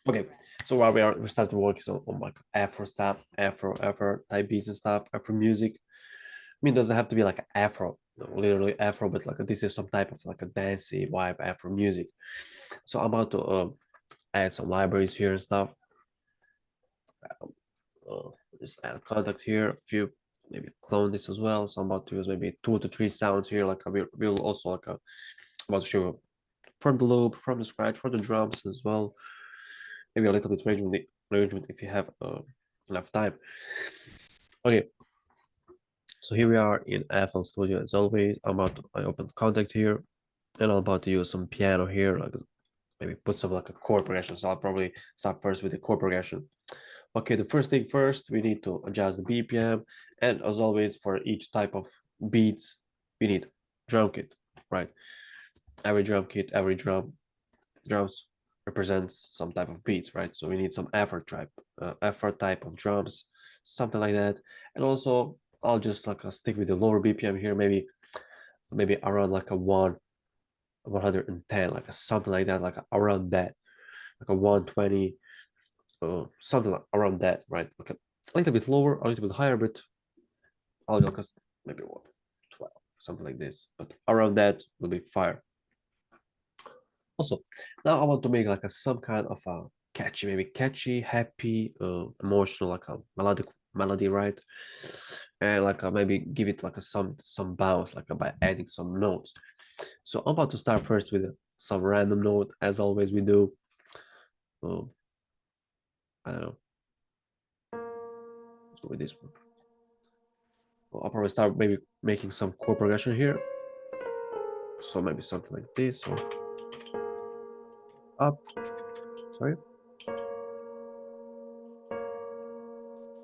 Okay, so while we started working on like Afro stuff, Afro type beats and stuff, Afro music. I mean, it doesn't have to be like Afro, literally Afro, but like this is some type of like a dancey vibe Afro music. So I'm about to add some libraries here and stuff. Uh, just add contact here, a few, maybe clone this as well. So I'm about to use maybe 2 to 3 sounds here. Like we'll also like about to show from the loop, from the scratch, from the drums as well. Maybe a little bit arrangement if you have enough time. Okay, so here we are in FL Studio as always. I open contact here, and I'm about to use some piano here, like maybe put some like a chord progression. So I'll probably start first with the chord progression. Okay, the first thing first, we need to adjust the BPM, and as always, for each type of beats, we need drum kit, right? Every drum kit, every drums represents some type of beats, right? So we need some effort type of drums, something like that. And also, I'll just like stick with the lower BPM here, maybe around like a 110, like a something like that, like around that, like a 120, something like around that, right? Like a little bit lower, a little bit higher, but I'll go maybe 112, something like this. But around that will be fire. Also, now I want to make like some kind of a catchy, maybe catchy, happy, emotional, like a melodic melody, right? And like maybe give it like some bounce, like by adding some notes. So I'm about to start first with some random note, as always we do. Um, I don't know. Let's go with this one. Well, I'll probably start maybe making some chord progression here. So maybe something like this or up. Sorry,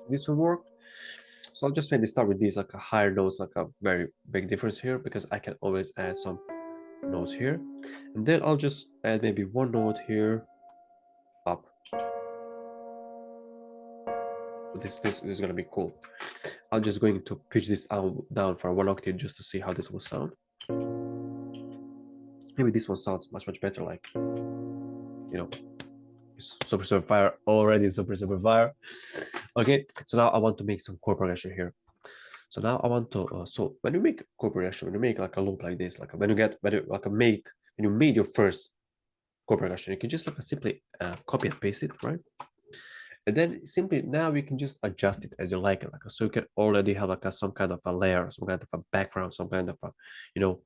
this will work. So I'll just maybe start with these like a higher notes, like a very big difference here because I can always add some notes here. And then I'll just add maybe one note here up. So this is gonna be cool. I'm just going to pitch this out down for 1 octave just to see how this will sound. Maybe this one sounds much better, like super super fire already, super fire. Okay, so now I want to make some chord progression here. So now I want to so when you make chord progression, when you make like a loop like this, like when you made your first chord progression, you can just like simply copy and paste it, right? And then simply now you can just adjust it as you like it, like so you can already have like some kind of a layer, some kind of a background, some kind of a you know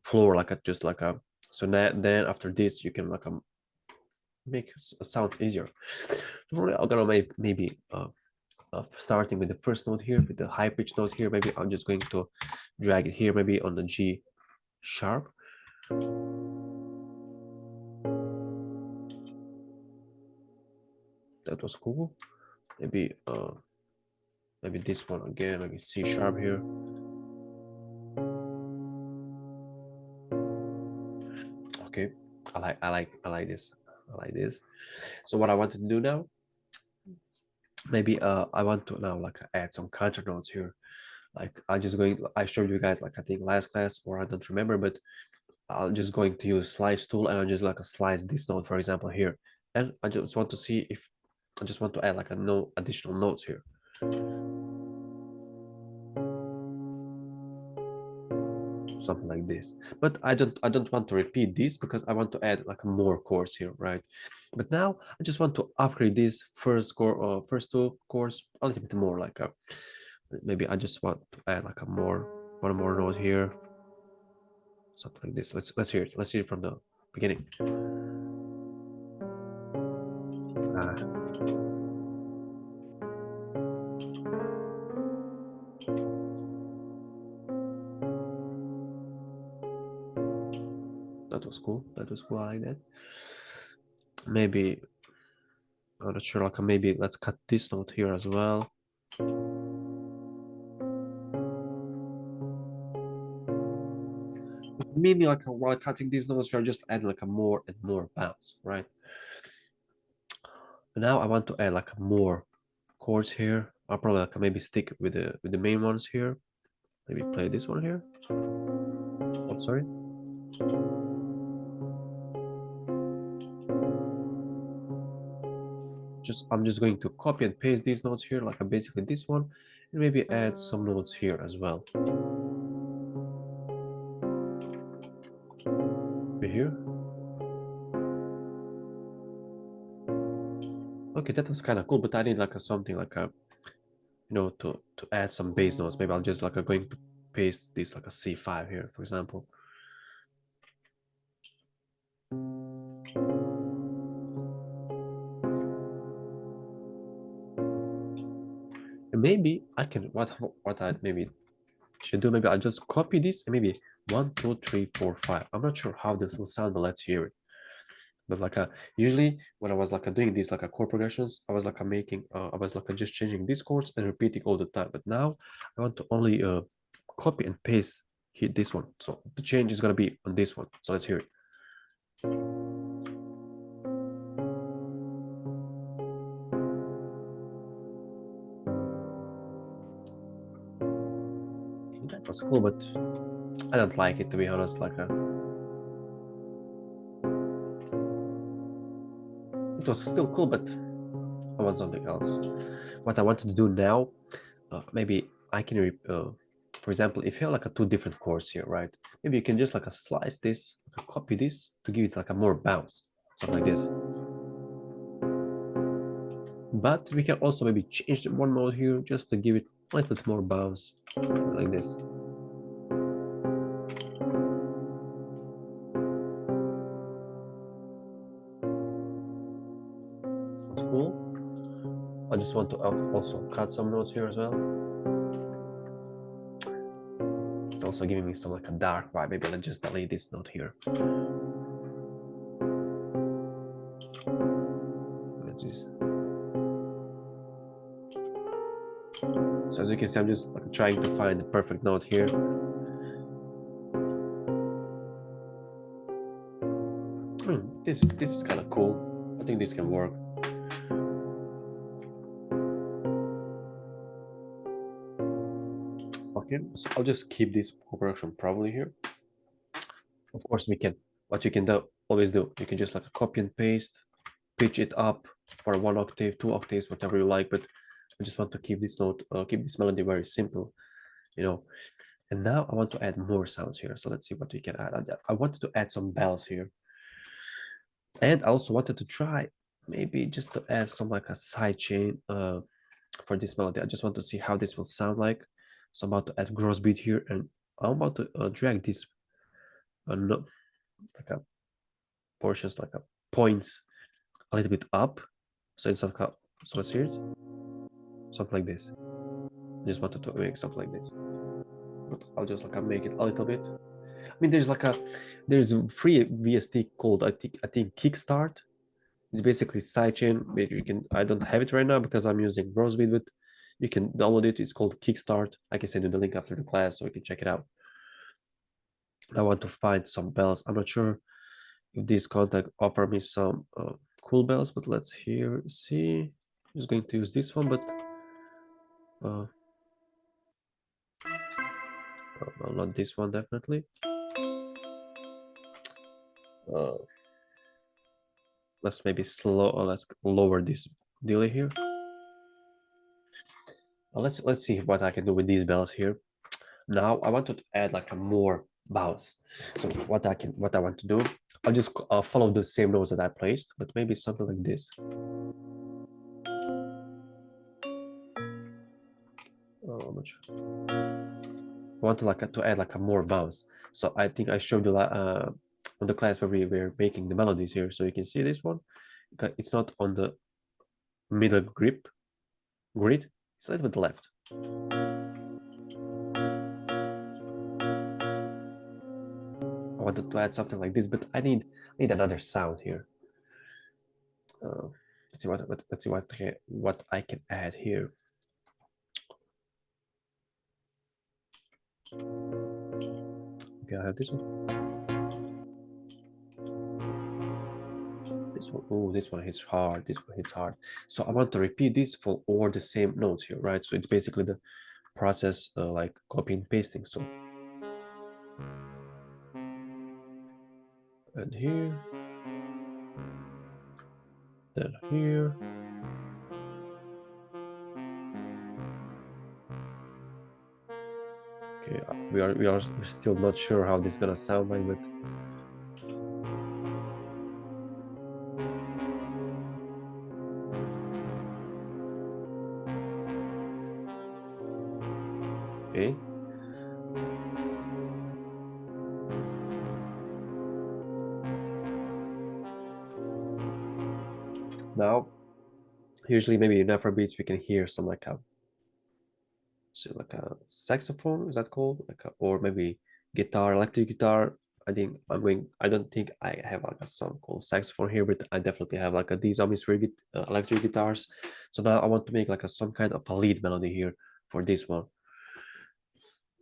floor, like a just like a so now then after this you can like make sounds easier. So probably I'm gonna maybe starting with the first note here, with the high pitch note here. Maybe I'm just going to drag it here, maybe on the G sharp. That was cool. Maybe maybe this one again, maybe C sharp here. Okay, I like this. I like this. So what I want to do now, maybe I want to now like add some counter notes here. Like I showed you guys like I think last class or I don't remember, but I'm just going to use slice tool and I'll just like a slice this note, for example, here. And I just want to see if I just want to add like a no additional notes here. Something like this. But I don't want to repeat this because I want to add like more chords here, right? But now I just want to upgrade this first 2 chords a little bit more, like maybe I just want to add like one more note here. Something like this. Let's hear it. Let's hear it from the beginning. Uh, that was cool. That was cool. I like that. Maybe I'm not sure. Like maybe let's cut this note here as well. Maybe like while cutting these notes, we're just adding like a more and more bounce, right? But now I want to add like more chords here. I'll probably like maybe stick with the main ones here. Maybe play this one here. Oh, sorry. I'm just going to copy and paste these notes here, like basically this one, and maybe add some notes here as well. Over here. Okay, that was kind of cool, but I need like a something like a, to add some bass notes. Maybe I'll just like going to paste this like a C5 here, for example. And maybe I can what I maybe should do. Maybe I'll just copy this and maybe 1, 2, 3, 4, 5. I'm not sure how this will sound, but let's hear it. But like usually when I was like doing these like chord progressions, I was like making I was like just changing these chords and repeating all the time. But now I want to only copy and paste here this one. So the change is gonna be on this one. So let's hear it. That was cool, but I don't like it, to be honest. Like it was still cool, but I want something else. What I wanted to do now, maybe I can, for example, if you have like two different chords here, right? Maybe you can just like slice this, copy this to give it like a more bounce, something like this. But we can also maybe change the one mode here just to give it a little bit more bounce, like this. That's cool. I just want to also cut some notes here as well. It's also giving me some like a dark vibe. Maybe let's just delete this note here. Let's just... So as you can see, I'm just like trying to find the perfect note here. This is kind of cool. I think this can work. Okay, so I'll just keep this production probably here. Of course, what you can always do, you can just like copy and paste, pitch it up for 1 octave, 2 octaves, whatever you like. But I just want to keep this note, keep this melody very simple, you know. And now I want to add more sounds here. So let's see what we can add. I wanted to add some bells here. And I also wanted to try maybe just to add some like a side chain for this melody. I just want to see how this will sound like. So I'm about to add gross beat here, and I'm about to drag this no, like a portions, like a points a little bit up. So it's like so let's hear it. Something like this. I just wanted to make something like this. But I'll just like make it a little bit. I mean, there's a free VST called I think Kickstart. It's basically sidechain. Maybe you can. I don't have it right now because I'm using Grossbeat, but you can download it. It's called Kickstart. I can send you the link after the class so you can check it out. I want to find some bells. I'm not sure if this contact offer me some cool bells, but let's here see. I'm just going to use this one, but well, not this one definitely. Uh, let's maybe let's lower this delay here. Let's see what I can do with these bells here. Now I want to add like a more bounce. So what I want to do, I'll just follow the same notes that I placed, but maybe something like this. I'm not sure. I want to to add like a more bounce. So I think I showed you on the class where we were making the melodies here. So you can see this one. It's not on the middle grid. It's a little bit left. I wanted to add something like this, but I need another sound here. Let's see what I can add here. Okay, I have this one. This one, oh, this one hits hard. This one hits hard. So I want to repeat this for all the same notes here, right? So it's basically the process like copy and pasting. So and here, then here, Okay, we're still not sure how this is gonna sound like, but okay. Now, usually maybe in Afrobeats we can hear some like a saxophone, is that called? Or maybe guitar, electric guitar. I don't think I have like a song called saxophone here, but I definitely have like these atmospheric electric guitars. So now I want to make like some kind of a lead melody here for this one.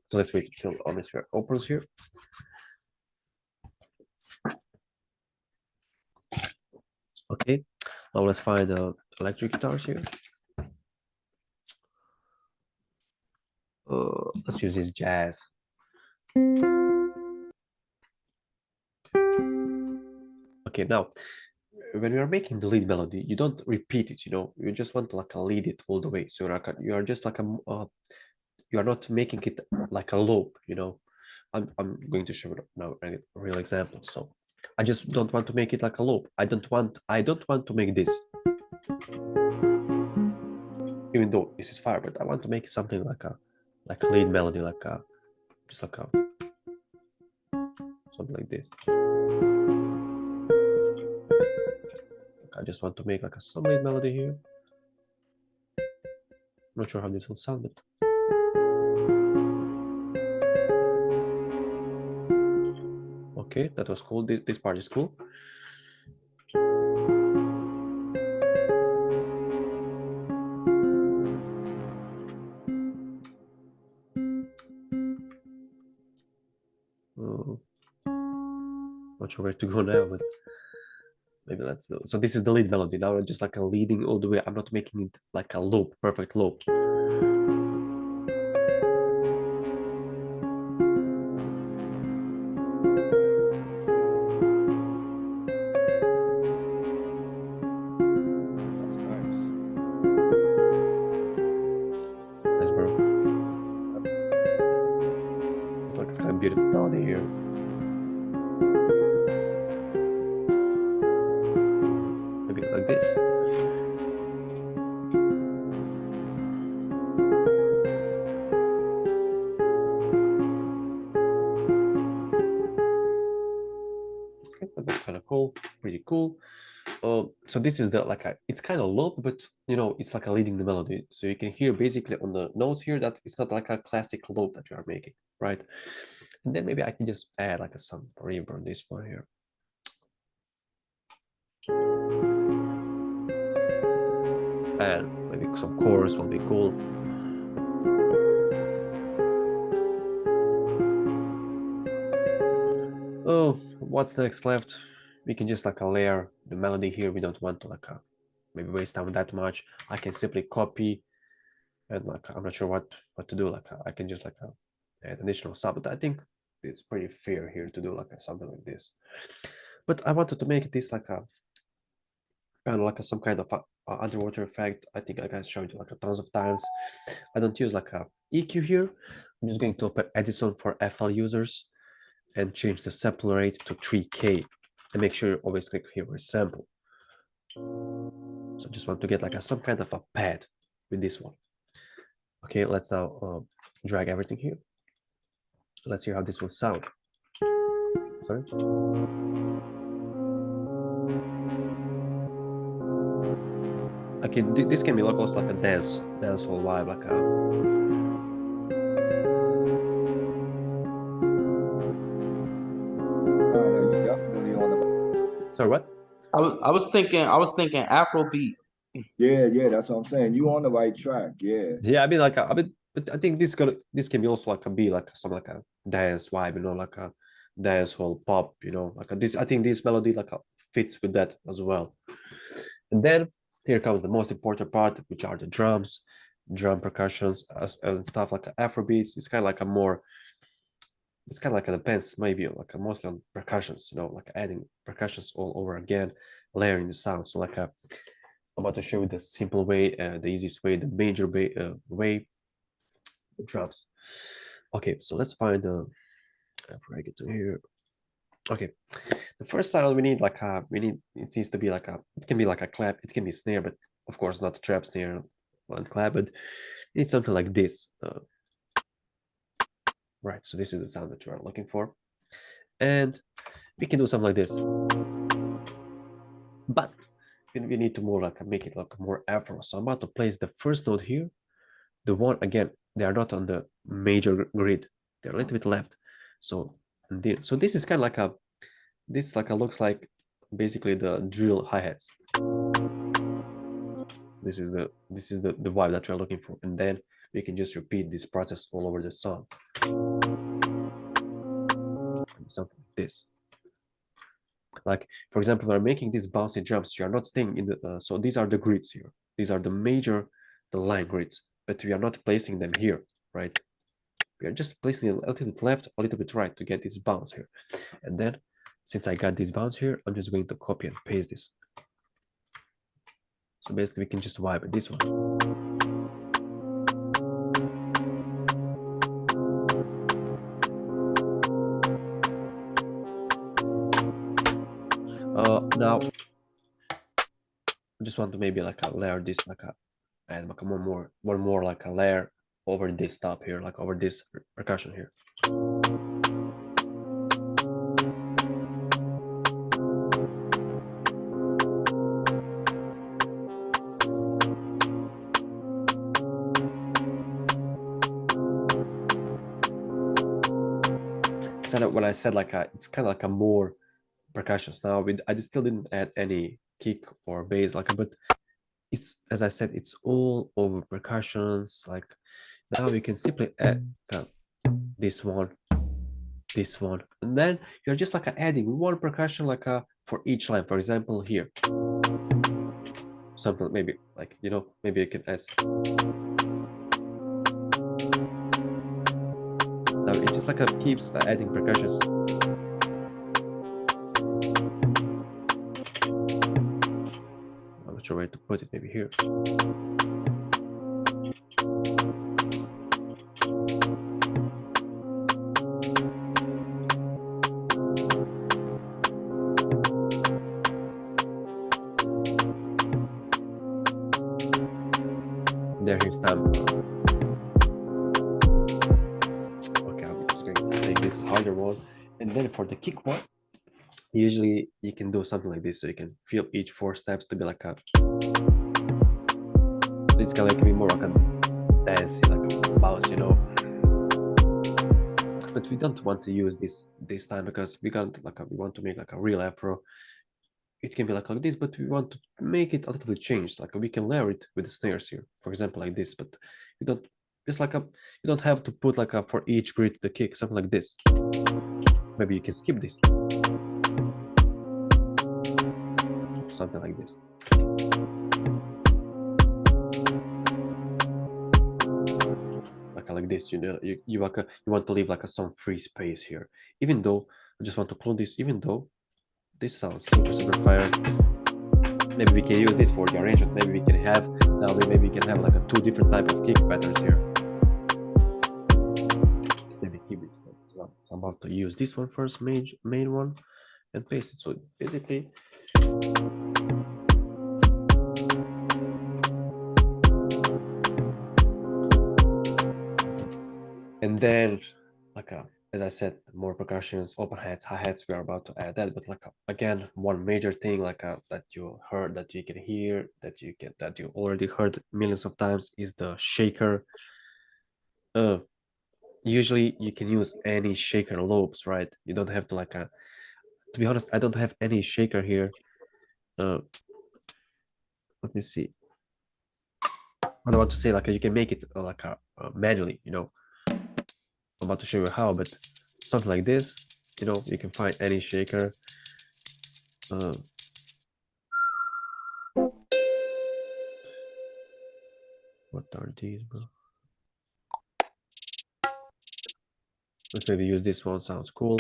So let's wait till atmosphere opens here. Okay, now let's find the electric guitars here. Let's use this jazz. Okay, now when you are making the lead melody, you don't repeat it. You just want to like lead it all the way. So you are just like you are not making it like a loop. I'm going to show now a real example. So I just don't want to make it like a loop. I don't want to make this, even though this is fire, but I want to make something like a lead melody, just like a something like this. I just want to make like a some lead melody here. I'm not sure how this will sound, but okay, that was cool. This part is cool. Not sure where to go now, but maybe let's do. So this is the lead melody. Now I'm just like a leading all the way. I'm not making it like a loop, perfect loop. That's nice. Nice, bro. It's like a kind of beautiful melody here. Maybe like this. Okay, that was kind of cool, pretty cool. So this is the it's kind of low, but it's like a leading the melody. So you can hear basically on the notes here that it's not like a classic loop that you are making, right? And then maybe I can just add like some reverb on this one here. And maybe some chorus will be cool. Oh, what's next left? We can just like a layer the melody here. We don't want to maybe waste time that much. I can simply copy and I'm not sure what to do. I can just add additional sub, but I think it's pretty fair here to do something like this. But I wanted to make this kind of some kind of underwater effect. I think I guys showed you tons of times. I don't use a EQ here. I'm just going to open Edison for FL users and change the sample rate to 3K and make sure you always click here with sample. So I just want to get some kind of a pad with this one. Okay, let's now drag everything here. Let's hear how this will sound. Sorry. Okay, this can be also like a dancehall vibe, like a. No, you definitely on the. Sorry, what? I was thinking Afrobeat. Yeah, that's what I'm saying. You on the right track. Yeah. Yeah, but I think this can be also be some a dance vibe, like a dancehall pop, this. I think this melody fits with that as well. And then here comes the most important part, which are the drums, drum percussions, and stuff like Afrobeats. It's kind of it's kind of like a depends maybe mostly on percussions, adding percussions all over again, layering the sound. So I'm about to show you the simple way, the easiest way, the major way drums. Okay, so let's find the before I get to here. Okay, the first sound we need like a it needs to be like a, it can be like a clap, it can be snare, but of course not trap snare and clap, but it's something like this. Right, so this is the sound that you are looking for, and we can do something like this, but we need to more like make it like more afro. So I'm about to place the first note here. The one again, they are not on the major grid; they're a little bit left. So so this is kind of like a, this like a looks like basically the drill hi-hats. This is the vibe that we're looking for, and then we can just repeat this process all over the song. Something like this. Like for example, we're making these bouncy jumps. You are not staying in the so these are the grids here. These are the major, the line grids, but we are not placing them here, right? We are just placing a little bit left, a little bit right to get this bounce here. And then since I got this bounce here, I'm just going to copy and paste this. So basically we can just vibe this one. Now I just want to maybe like a layer this like a, add like a one more like a layer over this top here, like over this percussion here. Instead of when I said like a, it's kind of like a more percussions. Now I still didn't add any kick or bass like, but it's, as I said, it's all over percussions. Like now we can simply add this one, and then you're just like adding one percussion like a for each line. For example, here, something maybe like, you know, maybe you can add. Now it just like keeps adding percussions. I'm not sure where to put it. Maybe here. There, here's time. Okay, I'm just going to take this harder one, and then for the kick one, usually you can do something like this, so you can feel each 4 steps to be like a, it's gonna like be more like a dance, like a bounce, you know. But we don't want to use this time because we got like we want to make like a real afro. It can be like this, but we want to make it a little bit changed. Like we can layer it with the snares here, for example, like this. But you don't. It's like a, you don't have to put like a for each grid the kick, something like this. Maybe you can skip this, something like this. Like this, you know, you want to leave like some free space here. Even though I just want to clone this, even though this sounds super fire. Maybe we can use this for the arrangement. Maybe we can have now. Maybe we can have like a 2 different type of kick patterns here. Let's maybe keep it. So I'm about to use this one first, main one, and paste it. So basically, and then like as I said, more percussions, open hats, hi-hats, we are about to add that. But like again, one major thing like that you heard, that you can hear, that you already heard millions of times is the shaker. Usually you can use any shaker loops, right? You don't have to like to be honest, I don't have any shaker here. Let me see. What I want to say, like you can make it like manually, you know. I'm about to show you how, but something like this, you know, you can find any shaker. What are these, bro? Let's maybe use this one, sounds cool.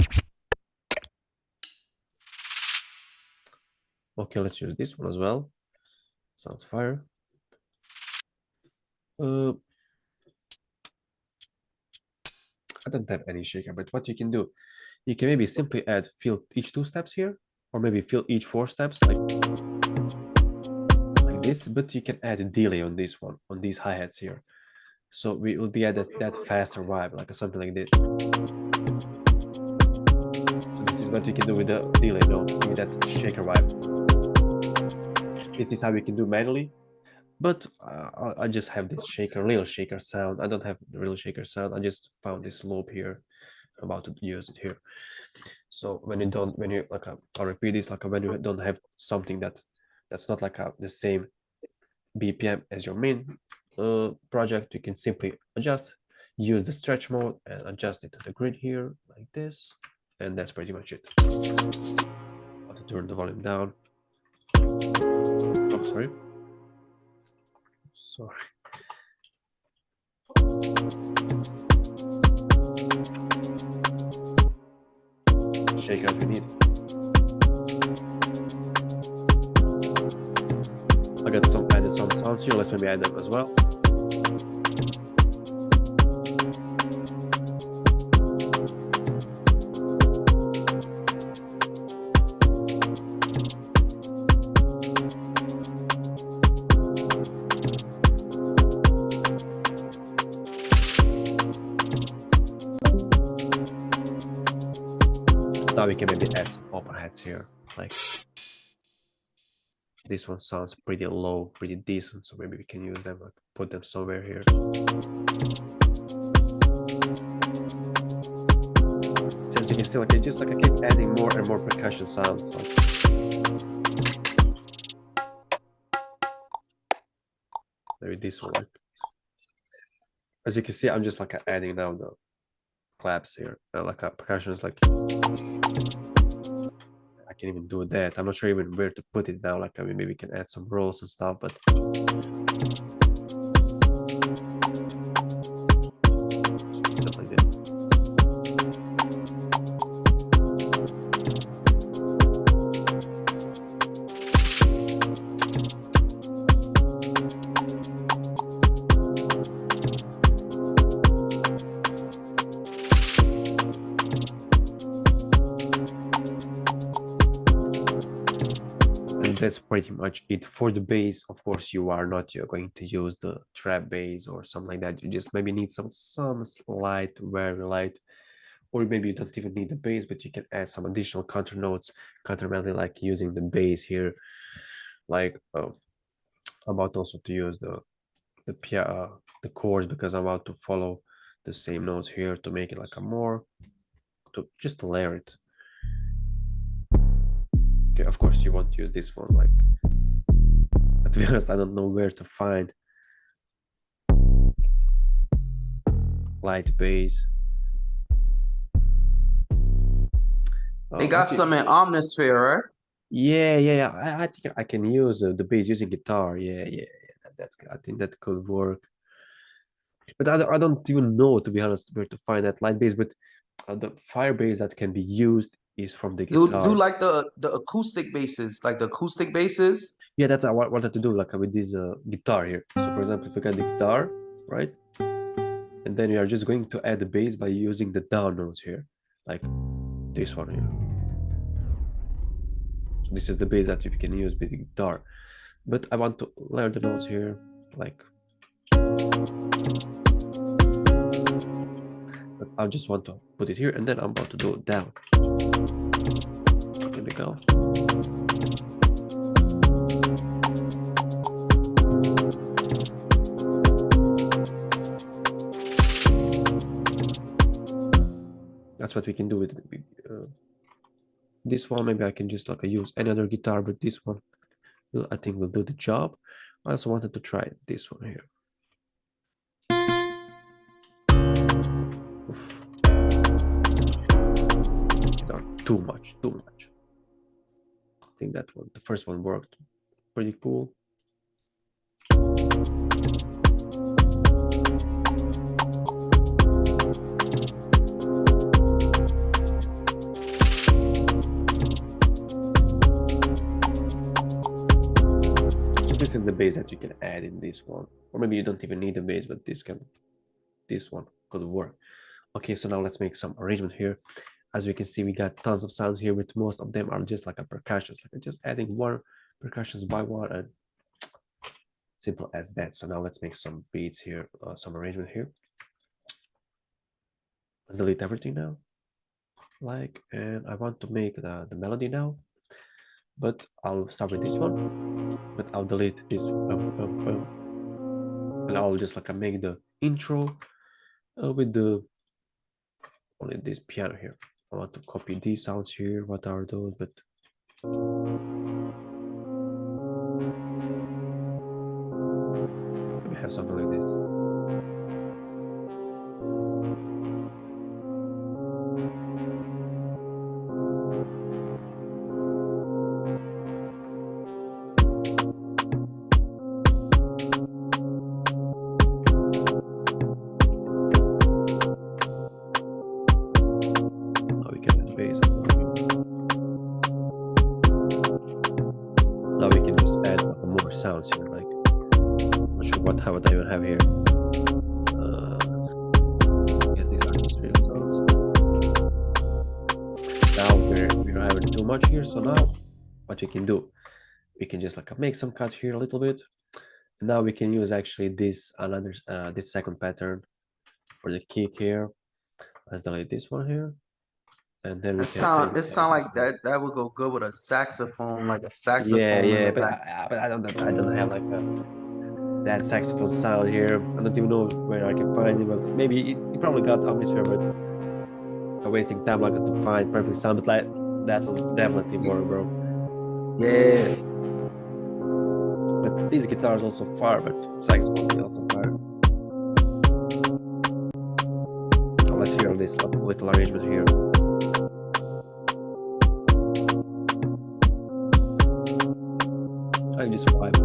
Okay, let's use this one as well. Sounds fire. I don't have any shaker, but what you can do, you can maybe simply add fill each 2 steps here, or maybe fill each 4 steps like this, but you can add a delay on this one, on these hi-hats here. So we will get that faster vibe, like something like this. So this is what you can do with the delay, with that shaker vibe. This is how we can do manually, but I just have this little shaker sound. I don't have the real shaker sound. I just found this loop here. I'm about to use it here. So when you like I'll repeat this, like when you don't have something that's not like the same BPM as your main project, you can simply use the stretch mode and adjust it to the grid here like this, and that's pretty much it. I'll have to turn the volume down. Oh, sorry. Shaker as we need. I got added some sounds here. Let's maybe add them as well. Now we can maybe add some overheads here, like this one sounds pretty low, pretty decent, so maybe we can use them, like put them somewhere here. So as you can see, like I keep adding more and more percussion sounds. Like maybe this one. Like, as you can see, I'm just like adding now the claps here, like percussion is like. I can't even do that. I'm not sure even where to put it now. Like, I mean, maybe we can add some rolls and stuff, but stuff like this. That's pretty much it for the bass. Of course, you are not going to use the trap bass or something like that. You just maybe need some light, very light, or maybe you don't even need the bass, but you can add some additional counter notes, counter melody, like using the bass here. Like I'm about also to use the chords, because I'm about to follow the same notes here to make it like a more just to layer it. Okay, of course you won't use this one, like, but to be honest, I don't know where to find light bass. They got some in Omnisphere, right? Yeah. I think I can use the bass using guitar. Yeah. I think that could work. But I don't even know, to be honest, where to find that light bass. But the fire bass that can be used is from the guitar. Do like the acoustic basses, like the acoustic basses. Yeah, that's what I wanted to do, like with this guitar here. So for example, if you got the guitar, right? And then you are just going to add the bass by using the down notes here, like this one here. So this is the bass that you can use with the guitar. But I want to layer the notes here, like. But I just want to put it here, and then I'm about to do it down. Here we go. That's what we can do with this one. Maybe I can just like use any other guitar, but this one I think will do the job. I also wanted to try this one here. These are too much. I think that one, the first one, worked pretty cool. This is the bass that you can add in this one, or maybe you don't even need the bass, but this one could work. Okay, so now let's make some arrangement here. As we can see, we got tons of sounds here, with most of them are just like a percussions, like just adding one percussions by one, and simple as that. So now let's make some beats here, some arrangement here. Let's delete everything now. And I want to make the melody now, but I'll start with this one, but I'll delete this and I'll just like make the intro with the only this piano here. I want to copy these sounds here. What are those? But we have something like this. Now we can add bass. Now we can just add more sounds here. Like, I'm not sure what I even have here. I guess these are just real sounds. Now we're having too much here. So now what we can do, we can just like make some cut here a little bit. And now we can use actually this another this second pattern for the kick here. Let's delete this one here, and then we It can. sound like that would go good with a saxophone, like a Yeah, saxophone in yeah, the but back. I don't have like that saxophone sound here. I don't even know where I can find it, but maybe it probably got atmosphere, but I'm wasting time like to find perfect sound. But like that will definitely work, bro. Yeah. But these guitars also fire, but saxophone also fire. Now let's hear this little arrangement here. I just vibe.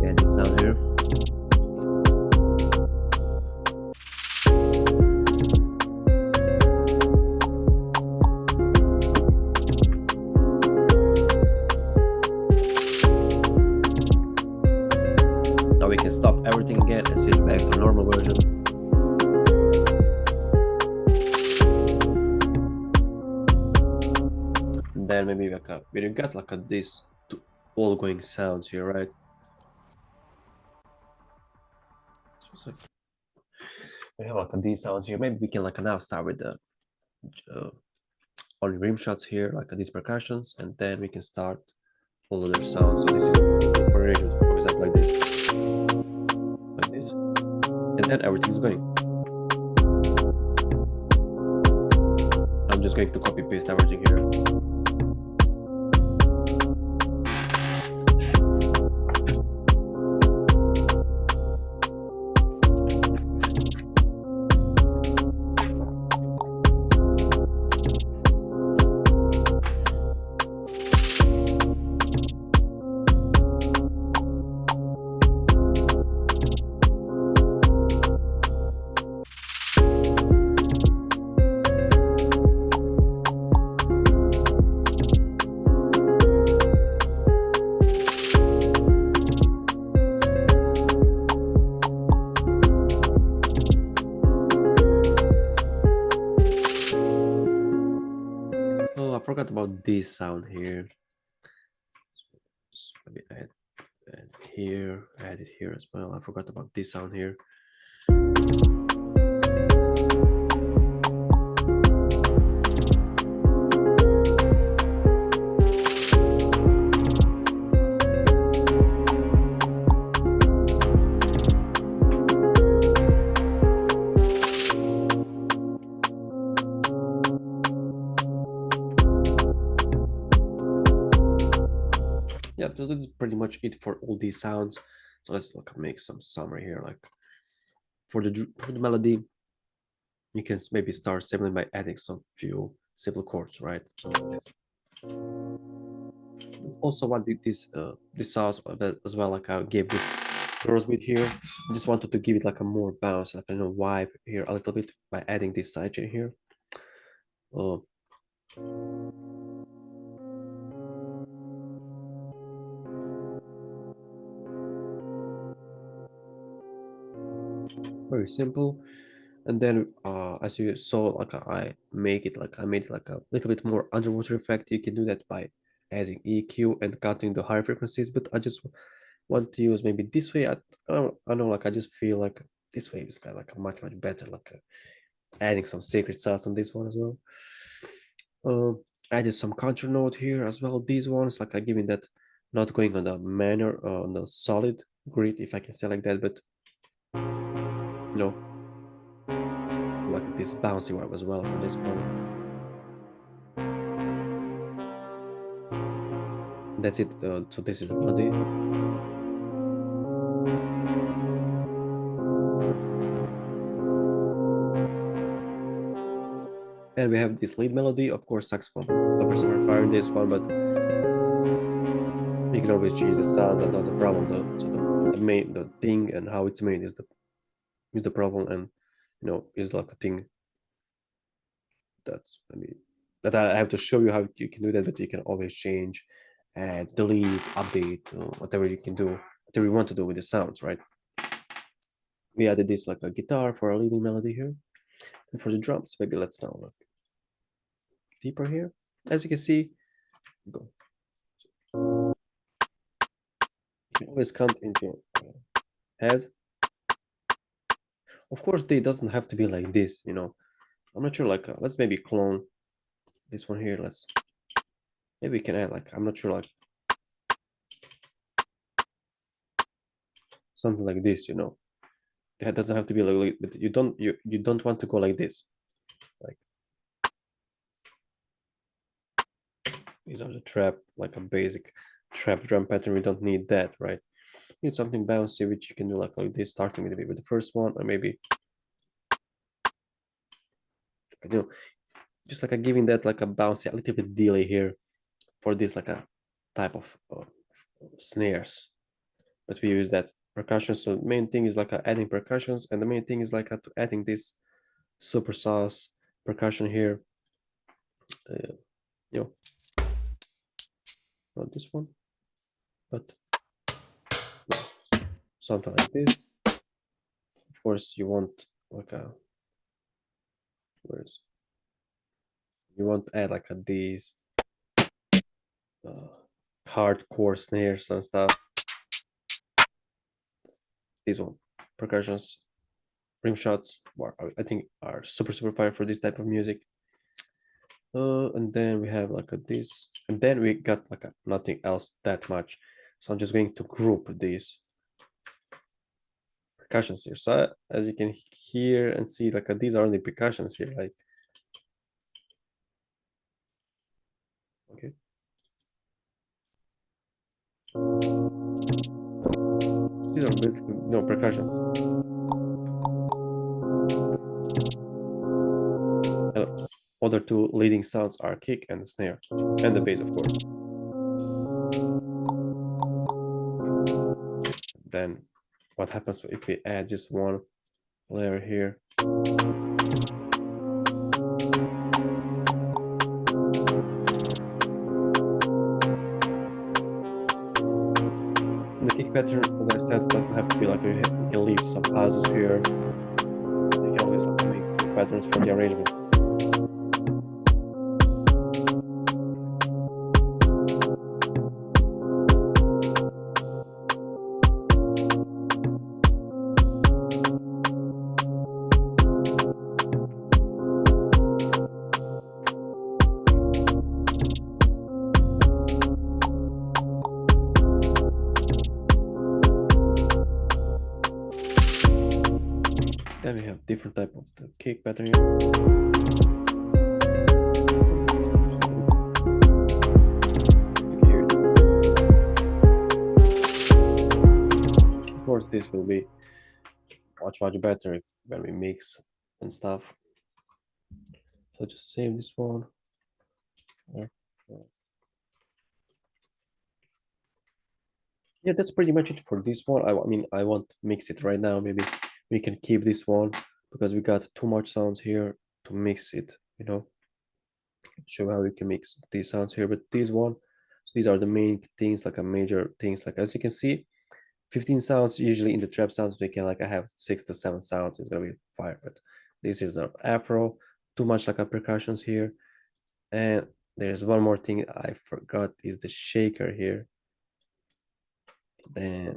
Yeah, this sound here. Now we can stop everything again and switch back to normal version. And then maybe like we got like this all going sounds here, right? So it's like we have like these sounds here. Maybe we can like now start with the only rim shots here, like these percussions, and then we can start all other sounds. So this is for example, like this, and then everything's going. I'm just going to copy paste everything here. Oh, I forgot about this sound here. So let me add it here as well. I forgot about this sound here. Yeah, so that's pretty much it for all these sounds. So let's make some summary here. Like for the melody, you can maybe start simply by adding some few simple chords, right? So also want this sounds as well. Like I gave this chorus beat here. Just wanted to give it like a more bounce, like vibe here a little bit by adding this sidechain here. Very simple. And then as you saw, like I made it like a little bit more underwater effect. You can do that by adding EQ and cutting the higher frequencies, but I just want to use maybe this way. I know, like I just feel like this way is kind of like a much better, like adding some secret sauce on this one as well. Added some counter note here as well. These ones, like I giving that, not going on the manner on the solid grid, if I can say like that, but like this bouncy vibe as well for this one. That's it. So this is the melody. And we have this lead melody, of course, saxophone. Super fire in this one, but you can always change the sound. That's not the problem. The thing and how it's made is the problem, and is like a thing that that I have to show you how you can do that. But you can always change, add, delete, update, whatever you can do, whatever you want to do with the sounds, right? We added this like a guitar for a leading melody here, and for the drums, maybe let's now look deeper here. As you can see, go. You can always count into head. Of course, they doesn't have to be like this, I'm not sure, like, let's maybe clone this one here. Maybe we can add, like, I'm not sure, like, something like this, That doesn't have to be like, but you don't want to go like this. Like, these are the trap, like a basic trap drum pattern. We don't need that, right? Need something bouncy, which you can do like this, starting maybe with the first one, or maybe just like giving that like a bouncy, a little bit delay here for this like a type of snares. But we use that percussion. So the main thing is like adding percussions, and the main thing is like adding this super sauce percussion here. Not this one, but something like this. Of course, you want like you want to add like these hardcore snares and stuff. These one percussions, rim shots, I think are super fire for this type of music. And then we have like this, and then we got like nothing else that much. So I'm just going to group these percussions here. So as you can hear and see, like these are only percussions here, like okay. These are basically no percussions. Other two leading sounds are kick and the snare, and the bass, of course. Then what happens if we add just one layer here? The kick pattern, as I said, doesn't have to be like you can leave some pauses here. You can always like make kick patterns for the arrangement. Then we have different type of the kick pattern here. Of course, this will be much better if when we mix and stuff. So just save this one. Yeah, that's pretty much it for this one. I mean, I won't mix it right now. Maybe we can keep this one because we got too much sounds here to mix it, you know. Show how we can mix these sounds here, but this one, these are the main things, like a major things. Like as you can see, 15 sounds usually in the trap sounds we can like I have 6 to 7 sounds. It's gonna be fire, but this is an afro, too much like a percussions here. And there's one more thing I forgot is the shaker here. Then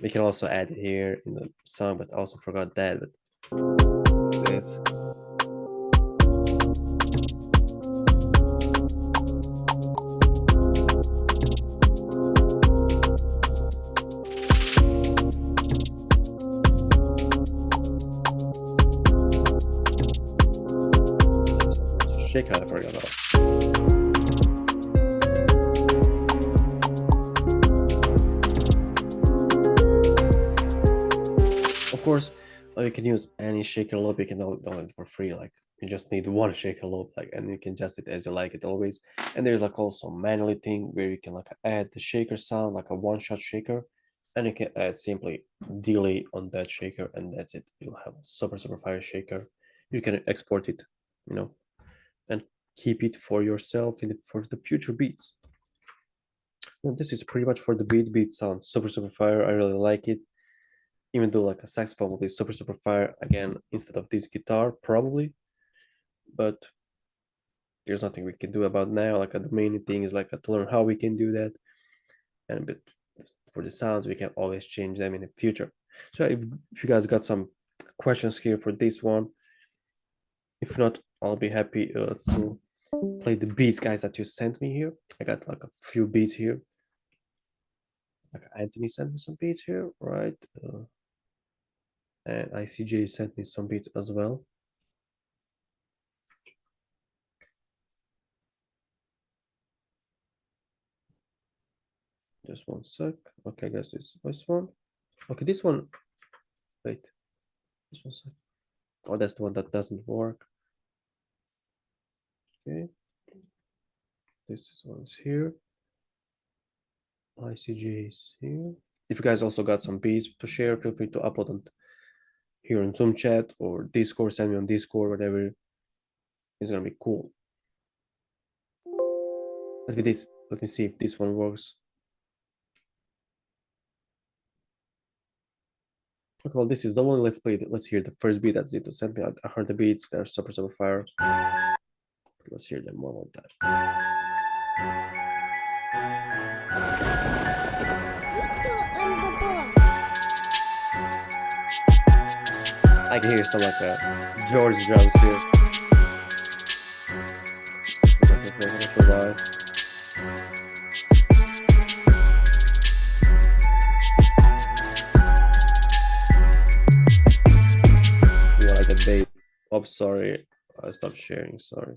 we can also add it here in the song, but I also forgot that. But this. Shaker I forgot about. Of course, you can use any shaker loop. You can download it for free. Like you just need one shaker loop, like, and you can adjust it as you like it always. And there's like also manually thing where you can like add the shaker sound, like a one-shot shaker, and you can add simply delay on that shaker, and that's it. You'll have a super fire shaker. You can export it, you know, and keep it for yourself for the future beats. And this is pretty much for the beat sound super fire. I really like it, even though like a saxophone will be super fire again instead of this guitar probably, but there's nothing we can do about now. Like the main thing is like to learn how we can do that, and but for the sounds we can always change them in the future. So if you guys got some questions here for this one, if not, I'll be happy to play the beats, guys, that you sent me here. I got like a few beats here. Like Anthony sent me some beats here, right? And ICJ sent me some beats as well. Just one sec. Okay, guys, this one. Okay, this one. Wait, this one sec. Oh, that's the one that doesn't work. Okay, this one's here. ICJ is here. If you guys also got some beats to share, feel free to upload them here in Zoom chat or Discord. Send me on Discord, whatever. It's gonna be cool. Let me see if this one works. Okay, well, this is the one. Let's play it. Let's hear the first beat that Zito sent me. I heard the beats. They're super fire. Let's hear them one more time. I can hear some like George drums here. You like a bass? Oh, sorry. I stopped sharing. Sorry.